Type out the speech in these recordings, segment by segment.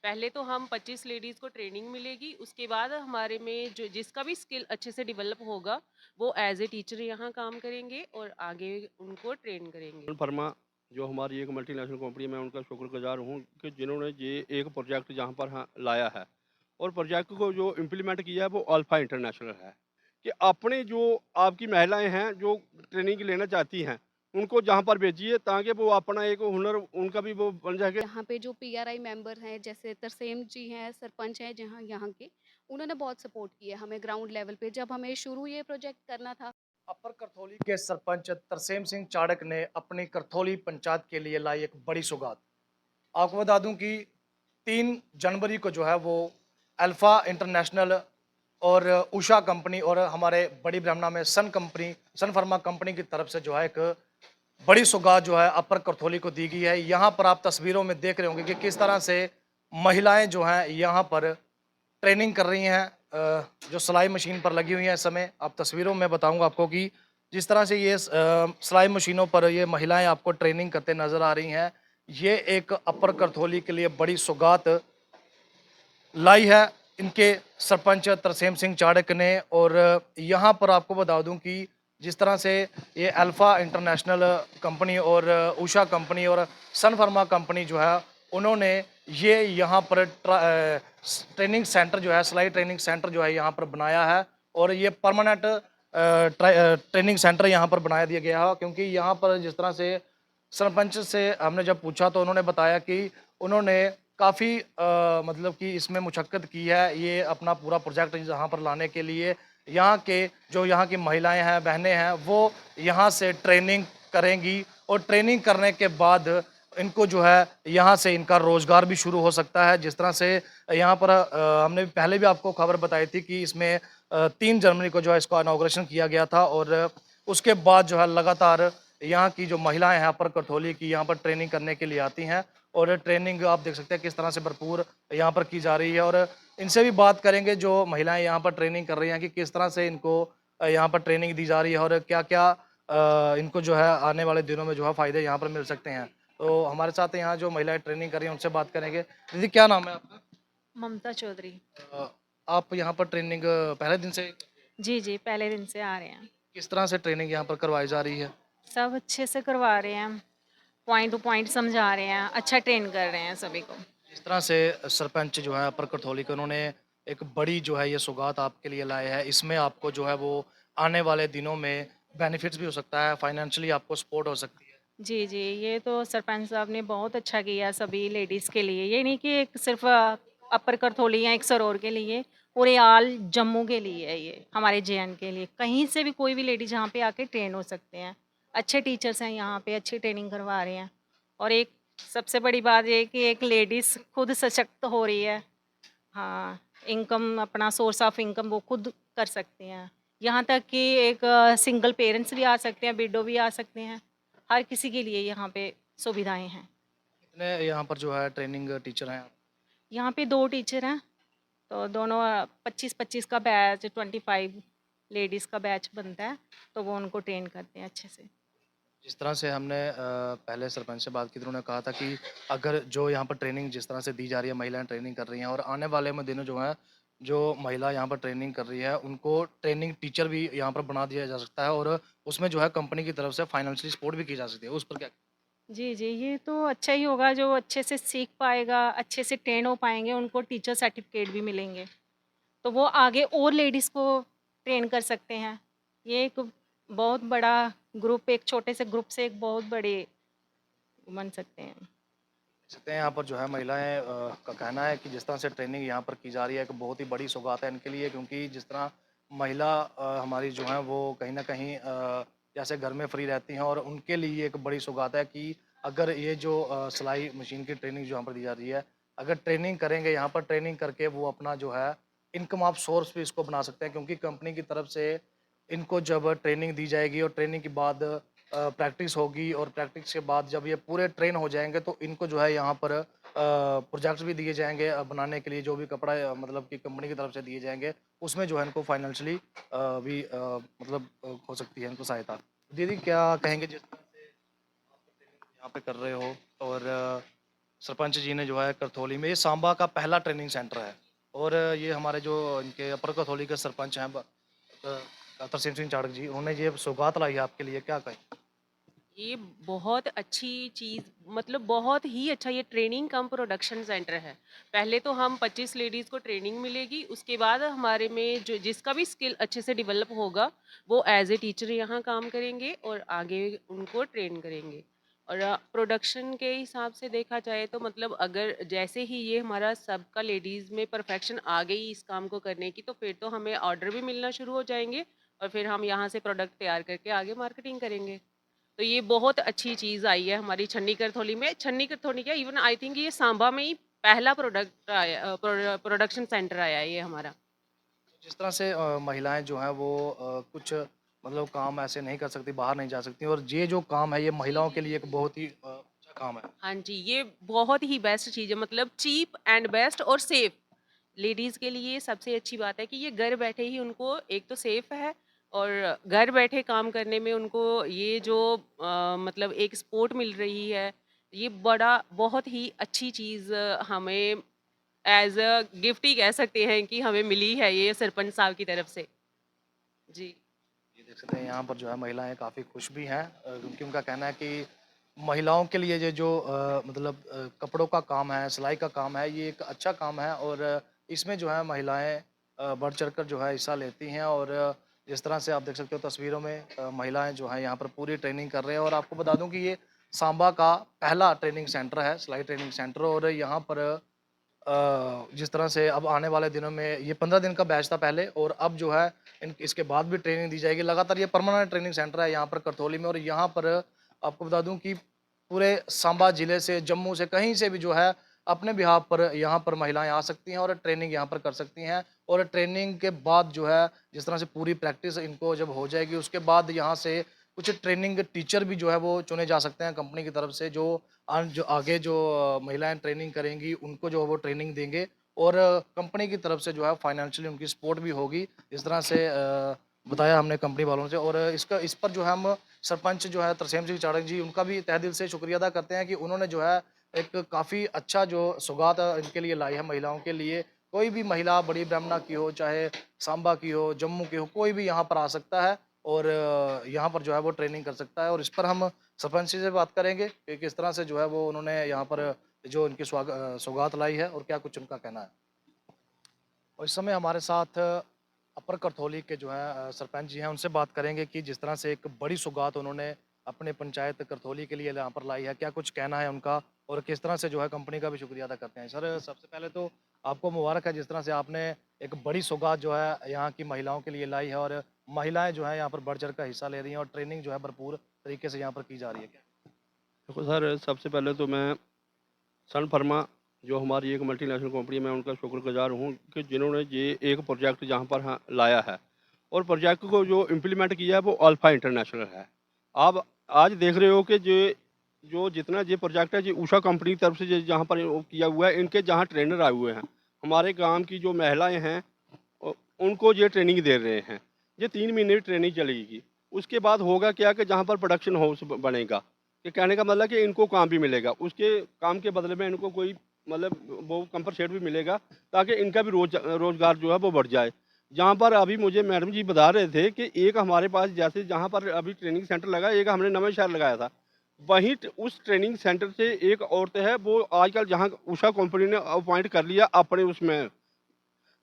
पहले तो हम 25 लेडीज़ को ट्रेनिंग मिलेगी, उसके बाद हमारे में जो जिसका भी स्किल अच्छे से डेवलप होगा, वो एज़ ए टीचर यहाँ काम करेंगे और आगे उनको ट्रेन करेंगे। फर्मा जो हमारी एक मल्टीनेशनल कंपनी है, मैं उनका शुक्रगुजार हूँ कि जिन्होंने ये एक प्रोजेक्ट यहाँ पर लाया है और प्रोजेक्ट को जो इम्प्लीमेंट किया है वो अल्फा इंटरनेशनल है कि अपने जो आपकी महिलाएं हैं जो ट्रेनिंग लेना चाहती हैं उनको जहाँ पर भेजिए ताकि वो अपना एक हुनर उनका भी वो बन जाए। यहाँ पे जो पीआरआई मेंबर हैं जैसे तरसेम जी हैं, सरपंच हैं जहाँ यहाँ के, उन्होंने बहुत सपोर्ट किया हमें ग्राउंड लेवल पे जब हमें शुरू ये प्रोजेक्ट करना था। अपर करथोली के सरपंच तरसेम सिंह चाड़क ने अपनी करथोली पंचायत के लिए लाई एक बड़ी सौगात। आपको बता दूं कि 3 जनवरी को जो है वो अल्फा इंटरनेशनल और उषा कंपनी और हमारे बड़ी ब्रह्मणा में सन फार्मा कंपनी की तरफ से जो है एक बड़ी सौगात जो है अपर करथोली को दी गई है। यहाँ पर आप तस्वीरों में देख रहे होंगे कि किस तरह से महिलाएं जो हैं यहाँ पर ट्रेनिंग कर रही हैं, जो सिलाई मशीन पर लगी हुई हैं। इस समय आप तस्वीरों में बताऊंगा आपको कि जिस तरह से ये सिलाई मशीनों पर ये महिलाएं आपको ट्रेनिंग करते नजर आ रही हैं, ये एक अपर करथोली के लिए बड़ी सौगात लाई है इनके सरपंच तरसेम सिंह चाड़क ने। और यहाँ पर आपको बता दूं कि जिस तरह से ये अल्फा इंटरनेशनल कंपनी और उषा कंपनी और सन फार्मा कंपनी जो है उन्होंने ये यहाँ पर ट्रेनिंग सेंटर जो है सिलाई ट्रेनिंग सेंटर जो है यहाँ पर बनाया है। और ये परमानेंट ट्रेनिंग सेंटर यहाँ पर बना दिया गया है, क्योंकि यहाँ पर जिस तरह से सरपंच से हमने जब पूछा तो उन्होंने बताया कि उन्होंने काफ़ी मतलब कि इसमें मुशक्कत की है ये अपना पूरा प्रोजेक्ट यहाँ पर लाने के लिए। यहाँ के जो यहाँ की महिलाएं हैं, बहनें हैं, वो यहाँ से ट्रेनिंग करेंगी और ट्रेनिंग करने के बाद इनको जो है यहाँ से इनका रोज़गार भी शुरू हो सकता है। जिस तरह से यहाँ पर हमने पहले भी आपको खबर बताई थी कि इसमें 3 जनवरी को जो है इसका इनॉग्रेशन किया गया था और उसके बाद जो है लगातार यहाँ की जो महिलाएं हैं अपर करथोली की यहाँ पर ट्रेनिंग करने के लिए आती हैं। और ट्रेनिंग आप देख सकते हैं किस तरह से भरपूर यहाँ पर की जा रही है। और इनसे भी बात करेंगे जो महिलाएं यहाँ पर ट्रेनिंग कर रही हैं कि किस तरह से इनको यहाँ पर ट्रेनिंग दी जा रही है और क्या क्या इनको जो है आने वाले दिनों में जो है फ़ायदे यहाँ पर मिल सकते हैं। तो हमारे साथ यहाँ जो महिलाएं ट्रेनिंग कर रही हैं उनसे बात करेंगे। दीदी क्या नाम है आपका? ममता चौधरी। अ, आप यहाँ पर ट्रेनिंग पहले दिन से जी, जी, पहले दिन से आ रहे हैं। किस तरह से ट्रेनिंग यहाँ पर करवाई जा रही है? सब अच्छे से करवा रहे हैं, पॉइंट टू पॉइंट समझा रहे हैं, अच्छा ट्रेन कर रहे हैं सभी को। जिस तरह से सरपंच जो है अपर करथोली के उन्होंने एक बड़ी जो है ये सौगात आपके लिए लाए है, इसमें आपको जो है वो आने वाले दिनों में बेनिफिट्स भी हो सकता है, फाइनेंशियली आपको सपोर्ट हो सकती है। जी, जी, ये तो सरपंच साहब ने बहुत अच्छा किया सभी लेडीज़ के लिए। ये नहीं कि एक सिर्फ़ अपर करथोली या एक सरोर के लिए, पूरे ऑल जम्मू के लिए है ये, हमारे जेएंड के लिए। कहीं से भी कोई भी लेडीज़ यहाँ पे आके ट्रेन हो सकते हैं। अच्छे टीचर्स हैं यहाँ पे, अच्छी ट्रेनिंग करवा रहे हैं। और एक सबसे बड़ी बात ये है कि एक लेडीज़ खुद सशक्त हो रही है। हाँ, इनकम अपना सोर्स ऑफ इनकम वो खुद कर सकते हैं। यहाँ तक कि एक सिंगल पेरेंट्स भी आ सकते हैं, विडो भी आ सकते हैं। हर किसी के लिए यहाँ पे सुविधाएँ हैं। कितने यहाँ पर जो है ट्रेनिंग टीचर हैं? यहाँ पे 2 टीचर हैं, तो दोनों 25-25 का बैच, 25 लेडीज़ का बैच बनता है, तो वो उनको ट्रेन करते हैं अच्छे से। जिस तरह से हमने पहले सरपंच से बात की तो उन्होंने कहा था कि अगर जो यहाँ पर ट्रेनिंग जिस तरह से दी जा रही है, महिलाएं ट्रेनिंग कर रही हैं और आने वाले में दिनों जो है जो महिला यहाँ पर ट्रेनिंग कर रही है उनको ट्रेनिंग टीचर भी यहाँ पर बना दिया जा सकता है और उसमें जो है कंपनी की तरफ से फाइनेंशियली सपोर्ट भी की जा सकती है। उस पर क्या? जी, जी, ये तो अच्छा ही होगा जो अच्छे से सीख पाएगा, अच्छे से ट्रेन हो पाएँगे, उनको टीचर सर्टिफ़िकेट भी मिलेंगे। तो वो आगे और लेडीज़ को ट्रेन कर सकते हैं। ये एक बहुत बड़ा ग्रुप, एक छोटे से ग्रुप से एक बहुत बड़े बन सकते हैं। सकते हैं यहाँ पर जो है महिलाएं का कहना है कि जिस तरह से ट्रेनिंग यहाँ पर की जा रही है एक बहुत ही बड़ी सौगात है इनके लिए, क्योंकि जिस तरह महिला हमारी जो है वो कहीं ना कहीं जैसे घर में फ्री रहती हैं और उनके लिए एक बड़ी सौगात है कि अगर ये जो सिलाई मशीन की ट्रेनिंग जो यहाँ पर दी जा रही है, अगर ट्रेनिंग करेंगे यहाँ पर ट्रेनिंग करके वो अपना जो है इनकम ऑफ सोर्स भी इसको बना सकते हैं, क्योंकि कंपनी की तरफ से इनको जब ट्रेनिंग दी जाएगी और ट्रेनिंग के बाद प्रैक्टिस होगी और प्रैक्टिस के बाद जब ये पूरे ट्रेन हो जाएँगे तो इनको जो है यहाँ पर प्रोजेक्ट्स भी दिए जाएँगे बनाने के लिए, जो भी कपड़ा मतलब कि कंपनी की तरफ से दिए जाएँगे, उसमें जो है इनको फाइनेंशियली भी मतलब हो सकती है इनको सहायता। दीदी क्या कहेंगे जिस तरह से आप ट्रेनिंग यहाँ पे कर रहे हो और सरपंच जी ने जो है करथोली में, ये सांबा का पहला ट्रेनिंग सेंटर है। और ये हमारे जो इनके अपर करथोली के सरपंच हैं तरसेम सिंह चाड़क जी, उन्होंने ये सौगात लाई है आपके लिए, क्या कहें? ये बहुत अच्छी चीज़, मतलब बहुत ही अच्छा, ये ट्रेनिंग कम प्रोडक्शन सेंटर है। पहले तो हम 25 लेडीज़ को ट्रेनिंग मिलेगी, उसके बाद हमारे में जो जिसका भी स्किल अच्छे से डेवलप होगा वो एज ए टीचर यहाँ काम करेंगे और आगे उनको ट्रेन करेंगे। और प्रोडक्शन के हिसाब से देखा जाए तो मतलब अगर जैसे ही ये हमारा सबका लेडीज़ में परफेक्शन आ गई इस काम को करने की, तो फिर तो हमें ऑर्डर भी मिलना शुरू हो जाएंगे और फिर हम यहाँ से प्रोडक्ट तैयार करके आगे मार्केटिंग करेंगे। तो ये बहुत अच्छी चीज़ आई है हमारी छन्नी करथौली में। छन्नी करथौली क्या, इवन आई थिंक ये सांबा में ही पहला प्रोडक्शन सेंटर आया है ये हमारा। जिस तरह से महिलाएं जो हैं वो कुछ मतलब काम ऐसे नहीं कर सकती, बाहर नहीं जा सकती, और ये जो काम है ये महिलाओं के लिए एक बहुत ही अच्छा काम है। हाँ जी, ये बहुत ही बेस्ट चीज़ है, मतलब चीप एंड बेस्ट और सेफ। लेडीज़ के लिए सबसे अच्छी बात है कि ये घर बैठे ही उनको एक तो सेफ है और घर बैठे काम करने में उनको ये जो मतलब एक सपोर्ट मिल रही है, ये बड़ा बहुत ही अच्छी चीज़ हमें एज अ गिफ्ट ही कह सकते हैं कि हमें मिली है ये सरपंच साहब की तरफ से। जी। ये देख सकते हैं यहाँ पर जो है महिलाएं काफ़ी खुश भी हैं, क्योंकि उनका कहना है कि महिलाओं के लिए ये जो मतलब कपड़ों का काम है, सिलाई का काम है, ये एक अच्छा काम है। और इसमें जो है महिलाएं बढ़ चढ़कर जो है हिस्सा लेती हैं। और जिस तरह से आप देख सकते हो तस्वीरों में, महिलाएं जो हैं यहाँ पर पूरी ट्रेनिंग कर रहे हैं। और आपको बता दूं कि ये सांबा का पहला ट्रेनिंग सेंटर है, सिलाई ट्रेनिंग सेंटर। और यहाँ पर जिस तरह से अब आने वाले दिनों में, ये 15 दिन का बैच था पहले, और अब जो है इसके बाद भी ट्रेनिंग दी जाएगी लगातार। ये परमानेंट ट्रेनिंग सेंटर है यहाँ पर करथोली में। और यहाँ पर आपको बता दूं कि पूरे सांबा जिले से, जम्मू से, कहीं से भी जो है अपने बिहाफ पर यहाँ पर महिलाएं आ सकती हैं और ट्रेनिंग यहाँ पर कर सकती हैं। और ट्रेनिंग के बाद जो है जिस तरह से पूरी प्रैक्टिस इनको जब हो जाएगी, उसके बाद यहाँ से कुछ ट्रेनिंग टीचर भी जो है वो चुने जा सकते हैं कंपनी की तरफ से, जो जो आगे जो महिलाएं ट्रेनिंग करेंगी उनको जो है वो ट्रेनिंग देंगे। और कंपनी की तरफ से जो है फाइनेंशियली उनकी सपोर्ट भी होगी, इस तरह से बताया हमने कंपनी वालों से। और इस पर जो है हम सरपंच जो है तरसेम सिंह चाड़क जी, उनका भी तहे दिल से शुक्रिया अदा करते हैं कि उन्होंने जो है एक काफ़ी अच्छा जो सौगात इनके लिए लाई है महिलाओं के लिए। कोई भी महिला बड़ी ब्राह्मणा की हो, चाहे सांबा की हो, जम्मू की हो, कोई भी यहाँ पर आ सकता है और यहाँ पर जो है वो ट्रेनिंग कर सकता है। और इस पर हम सरपंच जी से बात करेंगे कि किस तरह से जो है वो उन्होंने यहाँ पर जो इनकी सौगात लाई है और क्या कुछ उनका कहना है। और इस समय हमारे साथ अपर करथोली के जो है सरपंच जी हैं, उनसे बात करेंगे कि जिस तरह से एक बड़ी सौगात उन्होंने अपने पंचायत करथोली के लिए यहाँ पर लाई है, क्या कुछ कहना है उनका, और किस तरह से जो है कंपनी का भी शुक्रिया अदा करते हैं। सर, सबसे पहले तो आपको मुबारक है जिस तरह से आपने एक बड़ी सौगात जो है यहाँ की महिलाओं के लिए लाई है, और महिलाएं जो है यहाँ पर बढ़ चढ़ कर हिस्सा ले रही हैं और ट्रेनिंग जो है भरपूर तरीके से यहाँ पर की जा रही है। क्या देखो सर, सबसे पहले तो मैं सन फर्मा जो हमारी एक मल्टीनेशनल कंपनी है, मैं उनका शुक्रगुजार हूँ कि जिन्होंने ये एक प्रोजेक्ट जहाँ पर लाया है और प्रोजेक्ट को जो इम्प्लीमेंट किया है वो अल्फ़ा इंटरनेशनल है। आप आज देख रहे हो कि जो जितना ये प्रोजेक्ट है, ये उषा कंपनी की तरफ से जहाँ पर वो किया हुआ है, इनके जहाँ ट्रेनर आए हुए हैं, हमारे गांव की जो महिलाएं हैं उनको ये ट्रेनिंग दे रहे हैं। ये 3 महीने की ट्रेनिंग चलेगी। उसके बाद होगा क्या कि जहाँ पर प्रोडक्शन हाउस बनेगा, कि कहने का मतलब कि इनको काम भी मिलेगा, उसके काम के बदले में इनको कोई मतलब वो कंपनसेट भी मिलेगा, ताकि इनका भी रोज़गार जो है वो बढ़ जाए। जहाँ पर अभी मुझे मैडम जी बता रहे थे कि एक हमारे पास जैसे जहाँ पर अभी ट्रेनिंग सेंटर लगा, एक हमने नवां शहर लगाया था, वहीं उस ट्रेनिंग सेंटर से एक औरत है, वो आजकल जहाँ उषा कंपनी ने अपॉइंट कर लिया अपने उसमें,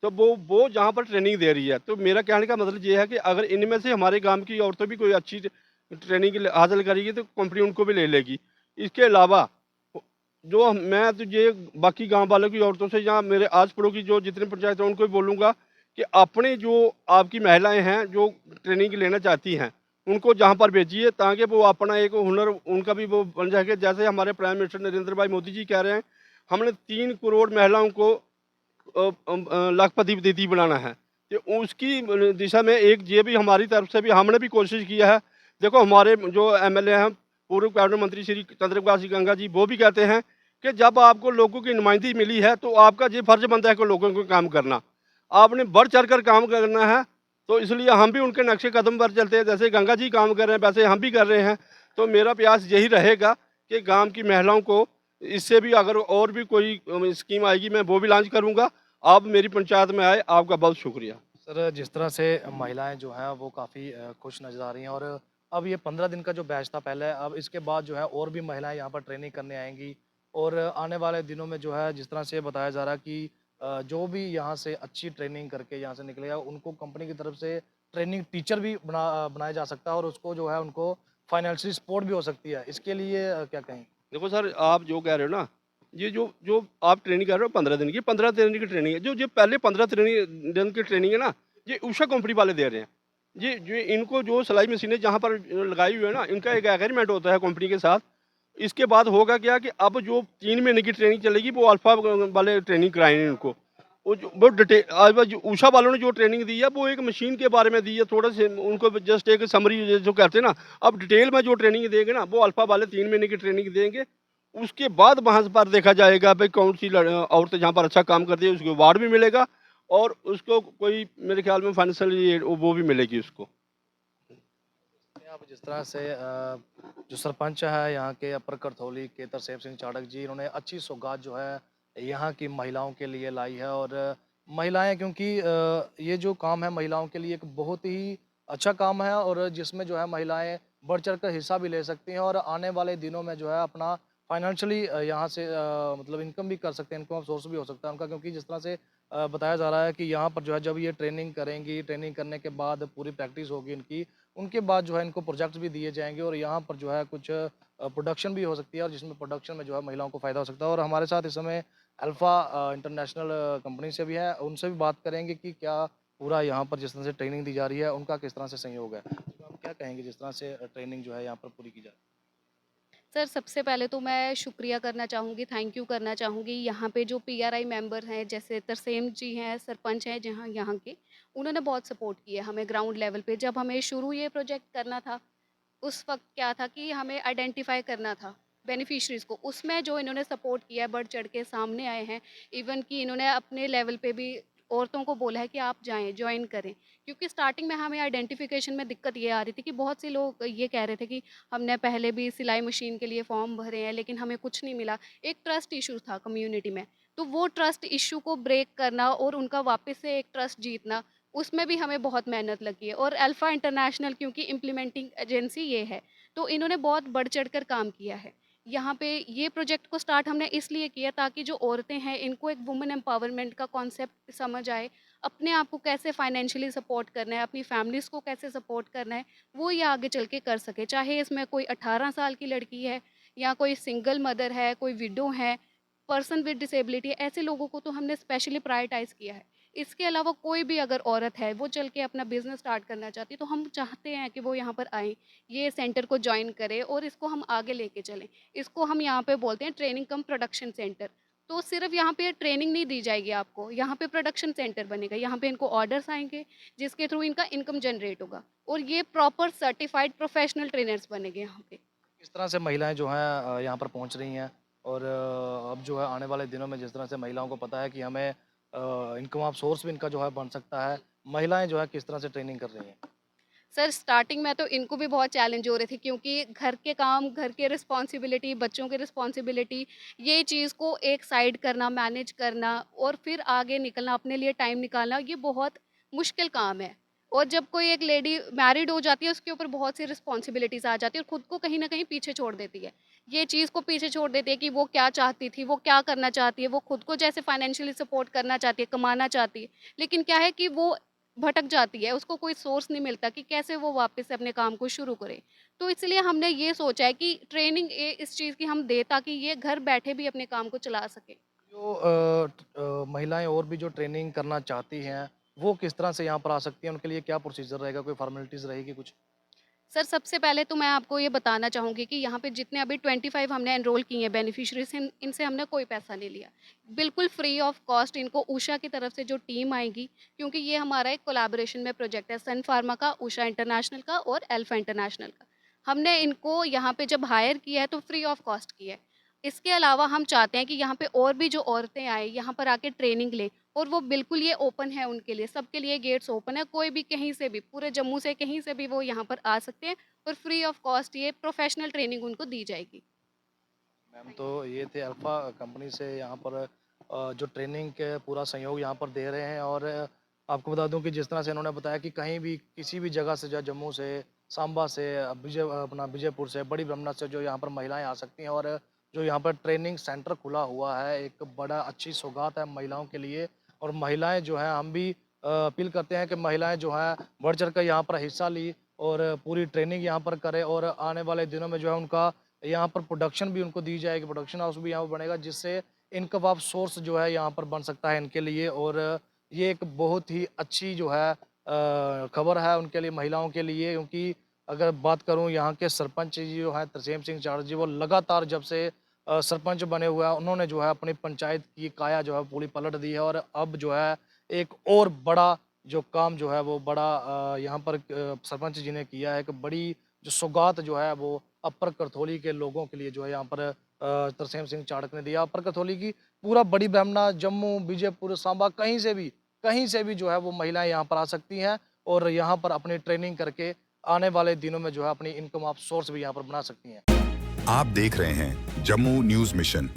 तो वो जहाँ पर ट्रेनिंग दे रही है। तो मेरा कहने का मतलब ये है कि अगर इनमें से हमारे गांव की औरतें भी कोई अच्छी ट्रेनिंग हासिल करेगी तो कंपनी उनको भी ले लेगी। इसके अलावा जो मैं तो ये बाकी गांव वालों की औरतों से या मेरे आस पड़ोस की जो जितने पंचायत हैं उनको भी बोलूँगा कि अपने जो आपकी महिलाएं हैं जो ट्रेनिंग लेना चाहती हैं, उनको जहाँ पर भेजिए, ताकि वो अपना एक हुनर उनका भी वो बन जाएगा। जैसे हमारे प्राइम मिनिस्टर नरेंद्र भाई मोदी जी कह रहे हैं, हमने 3 करोड़ महिलाओं को लाखपति दीदी बनाना है, तो उसकी दिशा में एक ये भी हमारी तरफ से भी हमने भी कोशिश किया है। देखो, हमारे जो एमएलए हैं, पूर्व कैबिनेट मंत्री श्री चंद्रप्रकाश सिंह गंगा जी, वो भी कहते हैं कि जब आपको लोगों की नुमाइंदगी मिली है तो आपका ये फर्ज बनता है कि लोगों को काम करना, आपने बढ़ चढ़ कर काम करना है। तो इसलिए हम भी उनके नक्शे कदम पर चलते हैं, जैसे गंगा जी काम कर रहे हैं वैसे हम भी कर रहे हैं। तो मेरा प्रयास यही रहेगा कि गांव की महिलाओं को इससे भी अगर और भी कोई स्कीम आएगी मैं वो भी लॉन्च करूँगा। आप मेरी पंचायत में आए, आपका बहुत शुक्रिया। सर, जिस तरह से महिलाएं जो हैं वो काफ़ी खुश नज़र आ रही हैं, और अब ये 15 दिन का जो बैच था पहले, अब इसके बाद जो है और भी महिलाएं यहाँ पर ट्रेनिंग करने आएंगी, और आने वाले दिनों में जो है जिस तरह से बताया जा रहा है कि जो भी यहाँ से अच्छी ट्रेनिंग करके यहाँ से निकलेगा उनको कंपनी की तरफ से ट्रेनिंग टीचर भी बनाया जा सकता है, और उसको जो है उनको फाइनेंशियली सपोर्ट भी हो सकती है। इसके लिए क्या कहें? देखो सर, आप जो कह रहे हो ना, ये जो जो आप ट्रेनिंग कर रहे हो 15 दिन की, 15 दिन की ट्रेनिंग है। जो पहले 15 दिन की ट्रेनिंग है ना, ये उषा कंपनी वाले दे रहे हैं। ये जो इनको जो सिलाई मशीनें जहाँ पर लगाई हुई है ना, इनका एक एग्रीमेंट होता है कंपनी के साथ। इसके बाद होगा क्या कि अब जो 3 महीने की ट्रेनिंग चलेगी वो अल्फा वाले ट्रेनिंग कराएंगे इनको। वो डिटेल आज जो उषा वालों ने जो ट्रेनिंग दी है वो एक मशीन के बारे में दी है, थोड़ा से उनको जस्ट एक समरी जो कहते हैं ना। अब डिटेल में जो ट्रेनिंग देंगे ना वो अल्फा वाले 3 महीने की ट्रेनिंग देंगे। उसके बाद वहाँ पर देखा जाएगा भाई कौन सी औरतें जहाँ पर अच्छा काम करती है उसको अवार्ड भी मिलेगा, और उसको कोई मेरे ख्याल में फाइनेंशियल वो भी मिलेगी उसको। आप जिस तरह से जो सरपंच है यहाँ के अपर करथौली के तरसेम सिंह चाड़क जी, इन्होंने अच्छी सौगात जो है यहाँ की महिलाओं के लिए लाई है, और महिलाएं, क्योंकि ये जो काम है महिलाओं के लिए एक बहुत ही अच्छा काम है, और जिसमें जो है महिलाएं बढ़ चढ़ कर हिस्सा भी ले सकती हैं, और आने वाले दिनों में जो है अपना फाइनेंशियली यहाँ से मतलब इनकम भी कर सकते हैं, इनकम सोर्स भी हो सकता है उनका, क्योंकि जिस तरह से बताया जा रहा है कि यहाँ पर जो है जब ये ट्रेनिंग करेंगी, ट्रेनिंग करने के बाद पूरी प्रैक्टिस होगी इनकी, उनके बाद जो है इनको प्रोजेक्ट्स भी दिए जाएँगे, और यहाँ पर जो है कुछ प्रोडक्शन भी हो सकती है, और जिसमें प्रोडक्शन में जो है महिलाओं को फ़ायदा हो सकता है। और हमारे साथ इस समय अल्फ़ा इंटरनेशनल कंपनी से भी है, उनसे भी बात करेंगे कि क्या पूरा यहाँ पर जिस तरह से ट्रेनिंग दी जा रही है, उनका किस तरह से सहयोग है। तो आप क्या कहेंगे जिस तरह से ट्रेनिंग जो है यहाँ पर पूरी की जा रही है? सर, सबसे पहले तो मैं शुक्रिया करना चाहूँगी, थैंक यू करना चाहूँगी। यहाँ पे जो पीआरआई मेंबर हैं, जैसे तरसेम जी हैं, सरपंच हैं जहाँ यहाँ के, उन्होंने बहुत सपोर्ट किया हमें ग्राउंड लेवल पे। जब हमें शुरू ये प्रोजेक्ट करना था, उस वक़्त क्या था कि हमें आइडेंटिफ़ाई करना था बेनिफिशियरीज़ को। उसमें जो इन्होंने सपोर्ट किया है, बढ़-चढ़ के सामने आए हैं। इवन कि इन्होंने अपने लेवल पे भी औरतों को बोला है कि आप जाएँ, जॉइन करें। क्योंकि स्टार्टिंग में हमें आइडेंटिफ़िकेशन में दिक्कत ये आ रही थी कि बहुत से लोग ये कह रहे थे कि हमने पहले भी सिलाई मशीन के लिए फ़ॉर्म भरे हैं, लेकिन हमें कुछ नहीं मिला। एक ट्रस्ट इश्यू था कम्युनिटी में। तो वो ट्रस्ट इश्यू को ब्रेक करना और उनका वापस से एक ट्रस्ट जीतना, उसमें भी हमें बहुत मेहनत लगी है। और अल्फ़ा इंटरनेशनल क्योंकि इम्प्लीमेंटिंग एजेंसी ये है, तो इन्होंने बहुत बढ़-चढ़ कर काम किया है। यहाँ पे ये प्रोजेक्ट को स्टार्ट हमने इसलिए किया ताकि जो औरतें हैं इनको एक वुमेन एम्पावरमेंट का कॉन्सेप्ट समझ आए, अपने आप को कैसे फाइनेंशियली सपोर्ट करना है, अपनी फैमिलीज़ को कैसे सपोर्ट करना है, वो ये आगे चल के कर सके। चाहे इसमें कोई 18 साल की लड़की है या कोई सिंगल मदर है, कोई विडो है, पर्सन विद डिसेबिलिटी है, ऐसे लोगों को तो हमने स्पेशली प्रायोरिटाइज़ किया है। इसके अलावा कोई भी अगर औरत है, वो चल के अपना बिज़नेस स्टार्ट करना चाहती है, तो हम चाहते हैं कि वो यहाँ पर आएँ, ये सेंटर को जॉइन करें और इसको हम आगे लेके चलें। इसको हम यहाँ पे बोलते हैं ट्रेनिंग कम प्रोडक्शन सेंटर। तो सिर्फ़ यहाँ पे ट्रेनिंग नहीं दी जाएगी आपको, यहाँ पे प्रोडक्शन सेंटर बनेगा। यहाँ पे इनको ऑर्डर्स आएँगे, जिसके थ्रू इनका इनकम जनरेट होगा और ये प्रॉपर सर्टिफाइड प्रोफेशनल ट्रेनर्स बनेंगे यहाँ पे। किस तरह से महिलाएं जो हैं यहाँ पर पहुँच रही हैं, और अब जो है आने वाले दिनों में जिस तरह से महिलाओं को पता है कि हमें इनकम ऑफ सोर्स भी इनका जो है बन सकता है, महिलाएं जो है किस तरह से ट्रेनिंग कर रही हैं? सर स्टार्टिंग में तो इनको भी बहुत चैलेंज हो रहे थे क्योंकि घर के काम, घर की रिस्पॉन्सिबिलिटी, बच्चों की रिस्पॉन्सिबिलिटी, ये चीज़ को एक साइड करना, मैनेज करना और फिर आगे निकलना, अपने लिए टाइम निकालना, ये बहुत मुश्किल काम है। और जब कोई एक लेडी मैरिड हो जाती है, उसके ऊपर बहुत सी रिस्पॉन्सिबिलिटीज़ आ जाती है और खुद को कहीं न कहीं पीछे छोड़ देती है। ये चीज़ को पीछे छोड़ देती है कि वो क्या चाहती थी, वो क्या करना चाहती है, वो खुद को जैसे फाइनेंशियली सपोर्ट करना चाहती है, कमाना चाहती है। लेकिन क्या है कि वो भटक जाती है, उसको कोई सोर्स नहीं मिलता कि कैसे वो वापस से अपने काम को शुरू करे। तो इसलिए हमने ये सोचा है कि ट्रेनिंग इस चीज़ की हम दें ताकि ये घर बैठे भी अपने काम को चला सकें। जो महिलाएं और भी जो ट्रेनिंग करना चाहती हैं, वो किस तरह से यहाँ पर आ सकती हैं? उनके लिए क्या प्रोसीजर रहेगा? कोई फॉर्मेलिटीज़ रहेगी कुछ? सर सबसे पहले तो मैं आपको ये बताना चाहूँगी कि यहाँ पे जितने अभी 25 हमने एनरोल किए हैं बेनिफिशियरीज़ इनसे हमने कोई पैसा नहीं लिया। बिल्कुल फ्री ऑफ कॉस्ट इनको उषा की तरफ से जो टीम आएगी क्योंकि ये हमारा एक कोलैबोरेशन में प्रोजेक्ट है सन फार्मा का, उषा इंटरनेशनल का और अल्फा इंटरनेशनल का। हमने इनको यहाँ पे जब हायर किया है तो फ्री ऑफ कॉस्ट किया है। इसके अलावा हम चाहते हैं कि यहाँ पे और भी जो औरतें आएँ, यहाँ पर आके ट्रेनिंग लें और वो बिल्कुल ये ओपन है उनके लिए, सबके लिए गेट्स ओपन है, कोई भी कहीं से भी, पूरे जम्मू से कहीं से भी वो यहाँ पर आ सकते हैं और फ्री ऑफ कॉस्ट ये प्रोफेशनल ट्रेनिंग उनको दी जाएगी। मैम तो ये थे अल्फ़ा कंपनी से यहाँ पर जो ट्रेनिंग के पूरा सहयोग यहाँ पर दे रहे हैं। और आपको बता दूं कि जिस तरह से इन्होंने बताया कि कहीं भी किसी भी जगह से, जो जम्मू से, सांबा से, अपना विजयपुर से, बड़ी ब्रह्मणा से जो यहाँ पर महिलाएं आ सकती हैं। और जो यहाँ पर ट्रेनिंग सेंटर खुला हुआ है, एक बड़ा अच्छी सौगात है महिलाओं के लिए। और महिलाएं जो हैं, हम भी अपील करते हैं कि महिलाएं जो हैं बढ़ चढ़ कर यहाँ पर हिस्सा ली और पूरी ट्रेनिंग यहाँ पर करें। और आने वाले दिनों में जो है उनका यहाँ पर प्रोडक्शन भी उनको दी जाएगी, प्रोडक्शन हाउस भी यहाँ पर बनेगा, जिससे इनकम ऑफ सोर्स जो है यहाँ पर बन सकता है इनके लिए। और ये एक बहुत ही अच्छी जो है खबर है उनके लिए, महिलाओं के लिए। क्योंकि अगर बात करूँ यहाँ के सरपंच जी जो हैं तरसेम सिंह चाड़ जी, वो लगातार जब से सरपंच बने हुए हैं, उन्होंने जो है अपनी पंचायत की काया जो है पूरी पलट दी है। और अब जो है एक और बड़ा जो काम जो है वो बड़ा यहाँ पर सरपंच जी ने किया है कि बड़ी जो सौगात जो है वो अपर करथोली के लोगों के लिए जो है यहाँ पर तरसेम सिंह चाड़क ने दिया। अपर करथोली की पूरा बड़ी ब्राह्मणा, जम्मू, विजयपुर, सांबा, कहीं से भी जो है वो महिलाएं यहाँ पर आ सकती हैं और यहाँ पर अपनी ट्रेनिंग करके आने वाले दिनों में जो है अपनी इनकम ऑफ सोर्स भी यहाँ पर बना सकती हैं। आप देख रहे हैं जम्मू न्यूज मिशन।